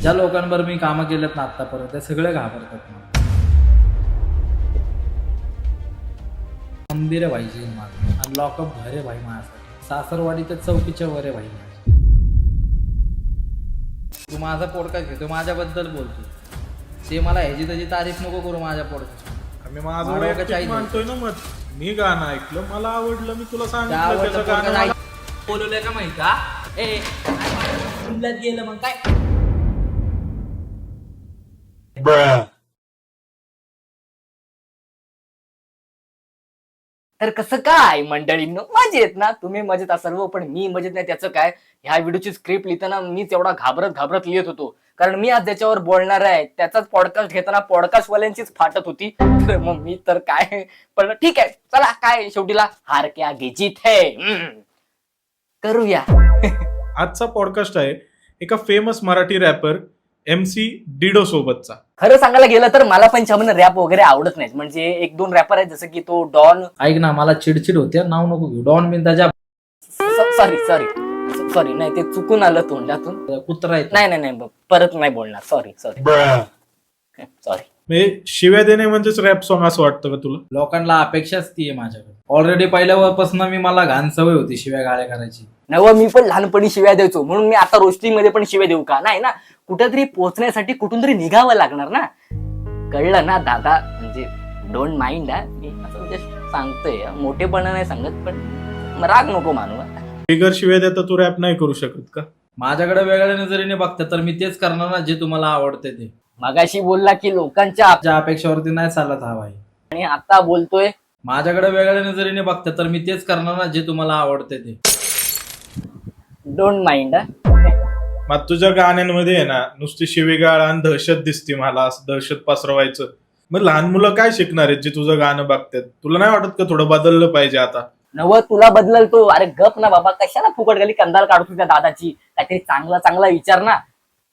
ज्या लोकांवर मी कामं केलेत ना आतापर्यंत ते सगळे घाबरतात मला. मंदिर आहे भाई जेल माझं आणि लॉकअप घर आहे भाई माझ्यासाठी. सासरवाडी तर चौकीच्या वर आहे भाई माझी. तू माझा पॉडकास्ट घेतो माझ्याबद्दल बोलतो ते मला ह्याची त्याची तारीफ नको करू माझ्या पॉडकास्ट. मी माझं वैयक्तिक मानतोय ना मत. मी गाणं ऐकलं मला आवडलं मी तुला सांगितलं त्याचं गाणं बोलवलंय का माहिती का गेलं मग काय तर कसं काय मंडळींनो मजेत ना तुम्ही मजेत असाल हो, पण मी मजेत नाही त्याचं काय. ह्या व्हिडिओची स्क्रिप्ट लिहिताना मीच एवढा घाबरत लिहित होतो कारण मी आज ज्याच्यावर बोलणार आहे त्याचाच पॉडकास्ट घेताना पॉडकास्टवाल्यांचीच फाटत होती. तर मग मी तर काय पण ठीक आहे चला काय शेवटीला हार क्या जीत है करूया. आजचा पॉडकास्ट आहे एका फेमस मराठी रॅपर MC डिडो सोबतचा. खरं सांगायला गेलं तर मला पण छान रॅप वगैरे आवडत नाही. म्हणजे एक दोन रॅपर आहेत जसं की तो डॉन. ऐक ना मला चिडचिड होते नाव नको घेऊ. डॉन बिन त्याच्या सॉरी नाही ते चुकून आलं तोंडातून. कुत्रा आहे नाही परत नाही बोलणार. सॉरी म्हणजे शिव्या देणे म्हणजेच रॅप सॉन्ग असं वाटतं का तुला? लोकांना अपेक्षाच ती आहे माझ्याकडे. ऑलरेडी पहिल्यापासून मी मला घाण सवय होती शिव्या गाळ्या करायची. नव मी पण लहानपणी शिव्या द्यायचो म्हणून मी आता रोस्टिंग मध्ये पण शिव्या देऊ का? नाही ना कुठेतरी पोहोचण्यासाठी कुठून तरी निघावं लागणार ना. कळलं ना दादा? म्हणजे डोंट माइंड मी असं म्हणजे सांगतोय मोठेपणा नाही सांगत पण राग नको मानू. बिगर शिव्या देता तू रॅप नाही करू शकत का? माझ्याकडे वेगळ्या नजरेने बघता तर मी तेच करणार ना जे तुम्हाला आवडते ते. मगाशी बोलला की लोकांच्या ज्या अपेक्षावरती नाही चालत हा भाई. आणि आता बोलतोय माझ्याकडे वेगळ्या नजरेने बघता तर मी तेच करणार ना जे तुम्हाला आवडते ते. Don't mind. मग तुझ्या गाण्यांमध्ये आहे ना नुसती शिवीगाळ आणि दहशत दिसते मला. असं दहशत पसरवायचं. मग लहान मुलं काय शिकणार आहेत जे तुझं गाणं बघतात? तुला नाही वाटत का थोडं बदललं पाहिजे आता? नव तुला बदलतो. अरे गप ना बाबा कशाला फुकट गेली कंदाल काढतो त्या दादाची. काहीतरी चांगला विचार ना.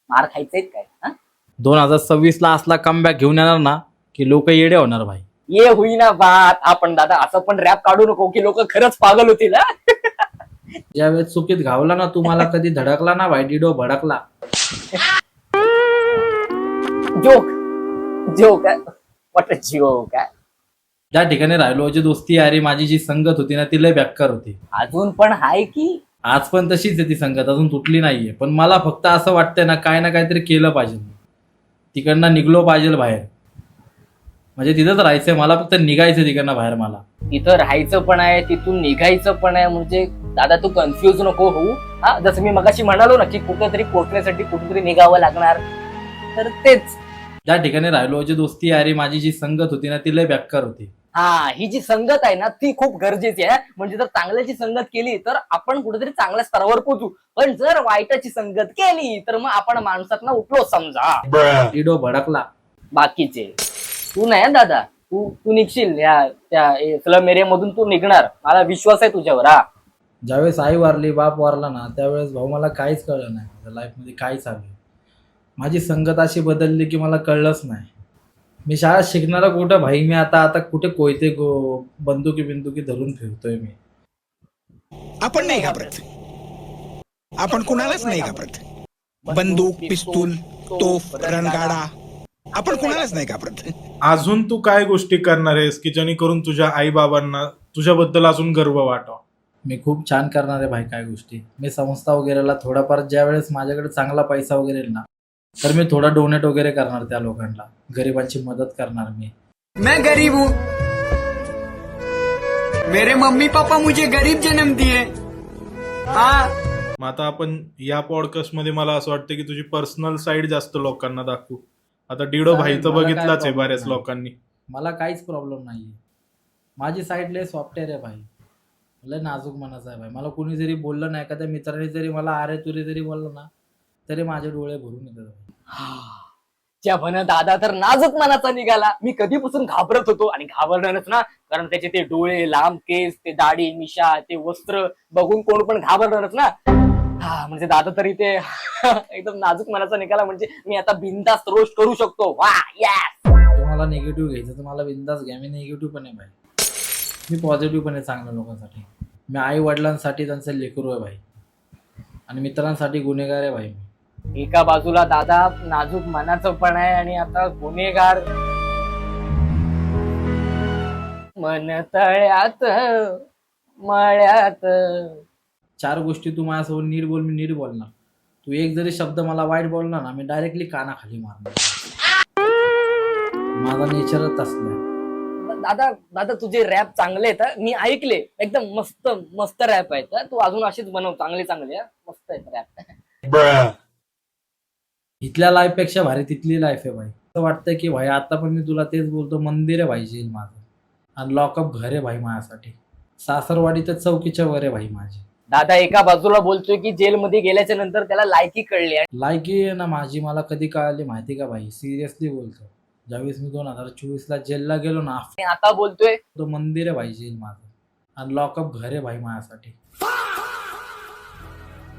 मार खायचंय काय? 2026 ला असला कमबॅक घेऊन येणार ना की लोक येडे होणार भाई. ये होईना बात. आपण दादा असं पण रॅप काढू नको की लोक खरंच पागल होतील. ज्यावेळेस चुकीत घावला ना तुम्हाला कधी धडकला ना भाई डिडो भडकला. जोक वाट जोक. ज्या ठिकाणी राहिलो जी दोस्ती यारी माझी जी संगत होती ना ती लय बेकार होती. अजून पण हाय की आज पण तशीच आहे ती संगत अजून तुटली नाहीये. पण मला फक्त असं वाटतंय ना काय ना काहीतरी केलं पाहिजे. तिकडनं निघलो पाहिजे बाहेर. म्हणजे तिथंच राहायचंय मला फक्त निघायचं तिकडनं बाहेर. मला तिथं राहायचं पण आहे तिथून निघायचं पण आहे. म्हणजे दादा तू कन्फ्युज नको होऊ. हा जसं मी मगाशी म्हणालो ना की कुठेतरी पोहोचण्यासाठी कुठेतरी निघावं लागणार. तर तेच ज्या ठिकाणी राहिलो जी दोस्ती यारी माझी जी संगत होती ना ती लय बेकार होती. हा ही जी संगत आहे ना ती खूप गरजेची आहे. म्हणजे जर चांगल्याची संगत केली तर आपण कुठेतरी चांगल्या स्तरावर पोहोचू. पण जर वाईटाची संगत केली तर मग आपण माणसात ना उठलो समजा. डिडो भडकला. बाकीचे तू नाही दादा तू निघशील त्या स्लम एरियामधून तू निघणार. मला विश्वास आहे तुझ्यावर. हा ज्यावेळेस आई वारली बाप वारला ना त्यावेळेस भाऊ मला काहीच कळलं नाही. माझ्या लाईफमध्ये काय चालू. माझी संगत अशी बदलली की मला कळलंच नाही. मी शाळा शिकणारा कुठं भाई. मी आता कुठे कोयते बंदुकी धरून फिरतोय मी. आपण नाही घाबरत. आपण कुणालाच नाही घाबरत. बंदूक पिस्तूल तोफ रणगाडा आपण कुणालाच नाही घाबरत. अजून तू काय गोष्टी करणार आहेस की जेणेकरून तुझ्या आई बाबांना तुझ्याबद्दल अजून गर्व वाटावा? मी खूप छान करणार आहे भाई काय गोष्टी. मी संस्था वगैरेला थोडाफार ज्या वेळेस माझ्याकडे चांगला पैसा वगैरे येईल ना तर मी थोडा डोनेट वगैरे करणार त्या लोकांना. गरिबांची मदत करणार मी. मैं गरीब हूँ. मेरे मम्मी पापा मुझे गरीब जन्म दिए. मग आता आपण या पॉडकास्ट मध्ये मला असं वाटतं की तुझी पर्सनल साईड जास्त लोकांना दाखवू. आता डिडो भाई तर मला काय बघितलाच आहे problem बऱ्याच नाही. लोकांनी. मला काहीच प्रॉब्लेम नाहीये. माझी साईड लय सॉफ्टवेअर आहे भाई. लय नाजूक मनाचं आहे भाई. मला कोणी जरी बोललं ना एखाद्या मित्राने जरी मला अरे तुरे जरी बोललं ना तरी माझे डोळे भरून येतात. त्या म्हण दादा तर नाजूक मनाचा निघाला. मी कधीपासून घाबरत होतो आणि घाबरणारच ना कारण त्याचे ते डोळे लांब केस ते दाढी मिशा ते वस्त्र बघून कोण पण घाबरणारच ना. हा म्हणजे दादा तरी ते एकदम नाजूक मनाचा निघाला. म्हणजे मी आता बिनधास्त रोस्ट करू शकतो. वा यस. तुम्हाला निगेटिव्ह घ्यायचं तर मला बिंदास घ्या. मी निगेटिव्ह पण आहे भाई. मी पॉझिटिव्ह पण आहे चांगल्या लोकांसाठी. मी आई वडिलांसाठी त्यांचं लेकरू आहे भाई आणि मित्रांसाठी गुन्हेगार आहे भाई. एका बाजूला दादा नाजूक मनाचं पण आहे आणि आता गुन्हेगार. मन तळ्यात मळ्यात. 4 गोष्टी तू माझ्यासोबत नीट बोल, मी नीट बोलणार. तू एक जरी शब्द मला वाईट बोलला ना, मी डायरेक्टली कानाखाली मारणार. माझा नेचरच असलाय. दादा दादा तुझे रॅप चांगले आहेत हं. मी ऐकले एकदम मस्त मस्त रॅप आहेत हं. तू अजून अशीच बनव चांगले चांगले हं. मस्त आहेत रॅप. इथल्या लाईफ पेक्षा भारी तिथली लाईफ आहे भाई. असं वाटतंय की भाई आता पण मी तुला तेच बोलतो, मंदिर आहे भाई जेल माझं आणि लॉकअप घर आहे भाई माझ्यासाठी. सासरवाडी तर चौकीच्या वर आहे भाई माझी. दादा एका बाजूला बोलतोय की जेलमध्ये गेल्याच्या नंतर त्याला लायकी कळली आणि लायकी आहे ना माझी मला कधी कळाली माहिती का भाई? सिरियसली बोलतो. ज्यावेळेस मी 2024ला जेलला गेलो ना, आता बोलतोय तो मंदिर आहे भाई जेल माझं आणि लॉकअप घर आहे भाई माझ्यासाठी.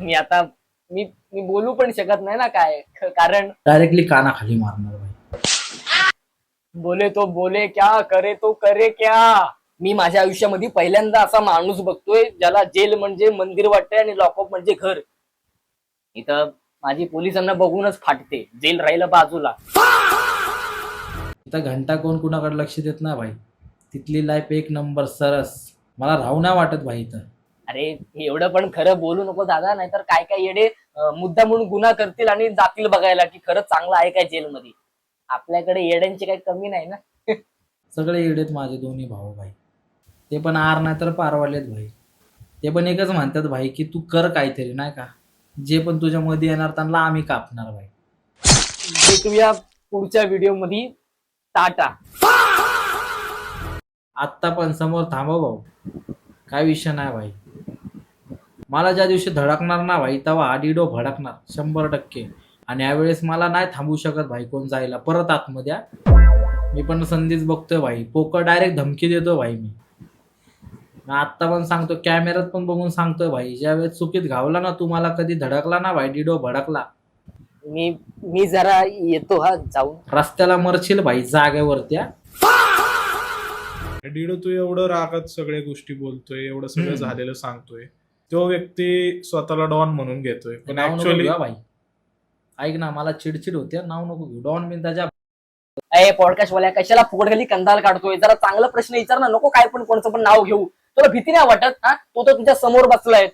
मी आता मी मी बोलू पण शकत नाही ना काय, कारण डायरेक्टली कानाखाली मारणार भाई. बोले तो बोले क्या, करे तो करे क्या. मी माझ्या आयुष्यामध्ये पहिल्यांदा असा माणूस बघतोय ज्याला जेल म्हणजे मंदिर वाटतंय आणि लॉकअप म्हणजे घर. इथं माझी पोलिसांना बघूनच फाटते. जेल राहिलं बाजूला. इथं घंटा कोण कुणाकडे लक्ष देत नाही भाई. तिथली लाईफ एक नंबर सरस. मला राहू नाही वाटत भाई इथं. अरे एवढं पण खरं बोलू नको दादा, नाहीतर काय काय येडे मुद्दा म्हणून गुन्हा करतील आणि जातील बघायला की खरंच चांगलं आहे काय जेलमध्ये. आपल्याकडे येड्यांची काही कमी नाही ना. सगळे येडेत माझे दोन्ही भाऊ भाई. ते पण आर नाही तर पारवालेत भाई. ते पण एकच म्हणतात भाई की तू कर काहीतरी नाही का. जे पण तुझ्या मध्ये येणार त्यांना आम्ही कापणार भाई. भेटूया पुढच्या व्हिडिओ मध्ये. टाटा. आत्ता पण समोर थांबव भाऊ. काय विषय नाही भाई. मला ज्या दिवशी धडकणार ना भाई तेव्हा हा डिडो भडकणार 100%. आणि यावेळेस मला नाही थांबू शकत भाई कोण जायला परत आतमध्ये. मी पण संधीच बघतोय भाई. पोकर डायरेक्ट धमकी देतो भाई मी. आत्ता पण सांगतो, कॅमेऱ्यात पण बघून सांगतोय भाई. ज्यावेळेस चुकीत घावला ना तू मला कधी धडकला ना भाई, डिडो भडकला. मी जरा येतो हा जाऊन. रस्त्याला मरशील भाई जागेवरत्या. डिडो तू एवढं रागात सगळ्या गोष्टी बोलतोय, एवढं सगळं झालेलं सांगतोय. तो व्यक्ती स्वतःला डॉन म्हणून घेतोय पण नाव नको ऍक्च्युअली घेऊ हा भाई. ऐक ना मला चिडचिड होते. नाव नको घेऊ. डॉन बिन त्याच्या अरे पॉडकास्ट वाल्या कशाला फुकट खाली कंदाल काढतोय. जरा चांगला प्रश्न विचार ना. नको काय पण कोणाचं पण नाव घेऊ. तुला भीती नाही वाटत? हा तो तर तुझ्या समोर बसलाय.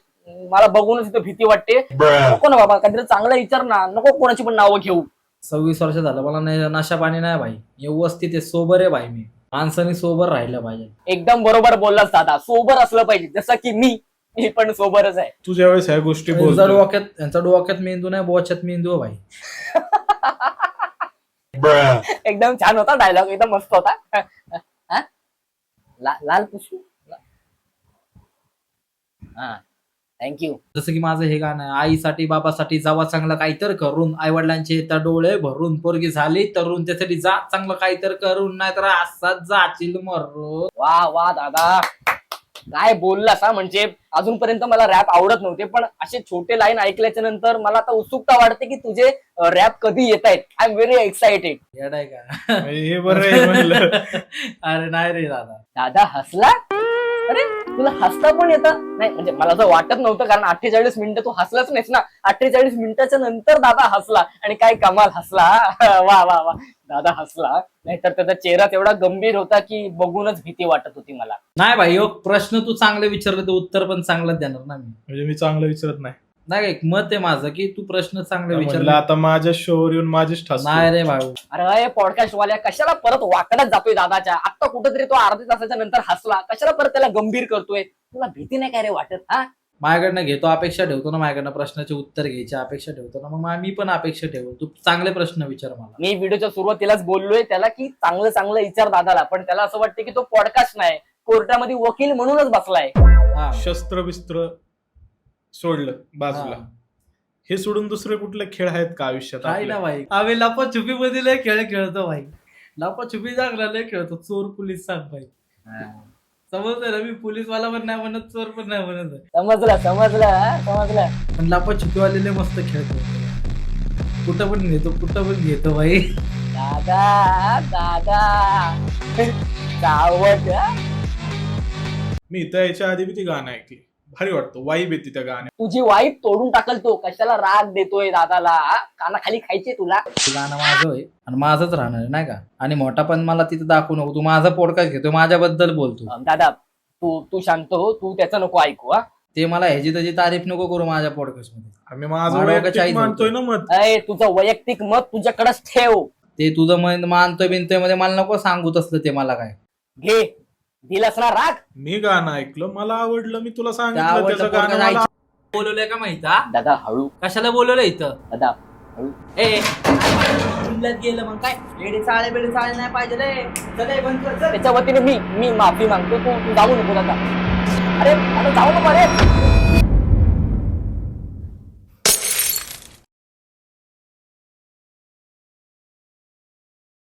मला बघूनच इथं भीती वाटते. नको ना बाबा, काहीतरी चांगला विचार ना. नको कोणाची पण नावं घेऊ. 26 वर्ष झालं मला नशा पाणी नाही भाई. व्यवस्थित आहे, सोबर आहे भाई. मी माणसाने सोबर राहिलं पाहिजे. एकदम बरोबर बोललास दादा. सोबर असलं पाहिजे जसं की मी पण सोबरच आहे. तू ज्यावेळेस ह्या गोष्टी यांचा बोलतोय यांचा डोक्यात मेंदू नाही, बोच्यात मेंदू भाई. एकदम छान होता डायलॉग. एकदम मस्त होता. हा? लाल पुष्पू. हा थँक्यू. जसं की माझं हे गाणं आहे, आईसाठी बाबासाठी जावा चांगलं काहीतरी करून, आई वडिलांचे त्या डोळे भरून, पोरगी झाली तरुण त्यासाठी जा चांगलं काहीतरी करून, नाहीतर असाच जाशील मरून. वा वा दादा काय बोललास हा. म्हणजे अजूनपर्यंत मला रॅप आवडत नव्हते पण असे छोटे लाईन ऐकल्याच्या नंतर मला आता उत्सुकता वाटते की तुझे रॅप कधी येत आहेत. I am very excited. येड आहे का? हे बरं आहे म्हणलं. अरे नाही रे दादा. दादा हसला. अरे तुला हसता पण येतं नाही म्हणजे मला असं वाटत नव्हतं, कारण 48 मिनिटं तू हसलाच नाहीस ना. 48 मिनिटाच्या नंतर दादा हसला आणि काय कमाल हसला. वा वा वा दादा हसला. नाहीतर त्याचा चेहरा तेवढा गंभीर होता की बघूनच भीती वाटत होती मला. नाही भाई, प्रश्न तू चांगले विचारले तर उत्तर पण चांगलं देणार ना मी. म्हणजे मी चांगलं विचारत नाही. नाही, एक मत आहे माझं की तू प्रश्न चांगले म्हणलं विचारले. आता माझ्या शोवर येऊन माझीच ठास. नाही रे भाऊ. अरे पॉडकास्ट वाल्या कशाला परत वाकड्यात जातोय दादाच्या. आता कुठेतरी तो अर्ध्या तासाच्या नंतर हसला. कशाला परत त्याला गंभीर करतोय. तुला भीती नाही काय रे वाटत? हा माझ्याकडनं घेतो अपेक्षा ठेवतो ना, माझ्याकडनं प्रश्नाचे उत्तर घ्यायची अपेक्षा ठेवतो ना, मग मी पण अपेक्षा ठेवू. तू चांगले प्रश्न विचार मला. मी व्हिडिओच्या सुरुवातीलाच बोललोय त्याला की चांगलं चांगलं विचार दादाला, पण त्याला असं वाटतं की तो पॉडकास्ट नाही, कोर्टामध्ये वकील म्हणूनच बसलाय. हा. शस्त्र बिस्त्र सोडलं बाजूला. हा. हे सोडून दुसरे कुठले खेळ आहेत का आयुष्यात काय आपल्या? ना भाई, आम्ही लपाछुपी मध्ये लय खेळ खेळतो भाई. लपाछुपी जागला लय खेळतो. चोर पोलीस सांग भाई. समजलं ना, मी पोलीसवाला पण नाही म्हणत, चोर पण नाही म्हणत. समजलं समजलं हा? समजलं. पण लपाछुपीवाले लय मस्त खेळतो. कुठं पण घेतो भाई. दादा दादा सावध. मी इथं याच्या आधी बी ती गाणं ऐकली. भारी वाटतं, वाईब येते त्या गाण्यात. तुझी वाईफ तोडून टाकल तो, कशाला राग देतोय दादाला? कानाखाली खायचे तुला. ते गाणं माझं आहे आणि माझंच राहणार आहे, नाही का? आणि मोठा पण मला तिथं दाखवू नको. तू माझा पॉडकास्ट घेतो, माझ्याबद्दल बोलतो. दादा तू शांत हो, तू त्याचं नको ऐकू. हा ते मला ह्याची त्याची तारीफ नको करू माझ्या पॉडकास्ट मध्ये. आम्ही माझं मानव वैयक्तिक कशाही मानतोय ना मत. अय, तुझं वैयक्तिक मत तुझ्याकडेच ठेव. ते तुझं मन मानतोय बिनतोय मध्ये मला नको सांगू तसलं. ते मला काय घे, दिलास ना राग. मी गाणं ऐकलं, मला आवडलं, मी तुला त्या सांगितलं आवडलं त्याचं गाणं podcast मला. बोलवलंय का माहिती? हा? दादा हळू, कशाला बोलवलं इथं? दादा हळू. जिल्ह्यात गेलं मग काय वेडे चाळे बेडे चाळे नाही पाहिजे रे. चल हे बंद कर, चल. त्याच्या वतीने मी माफी मागतो. तू जाऊ नको दादा. अरे जाऊ नको रे.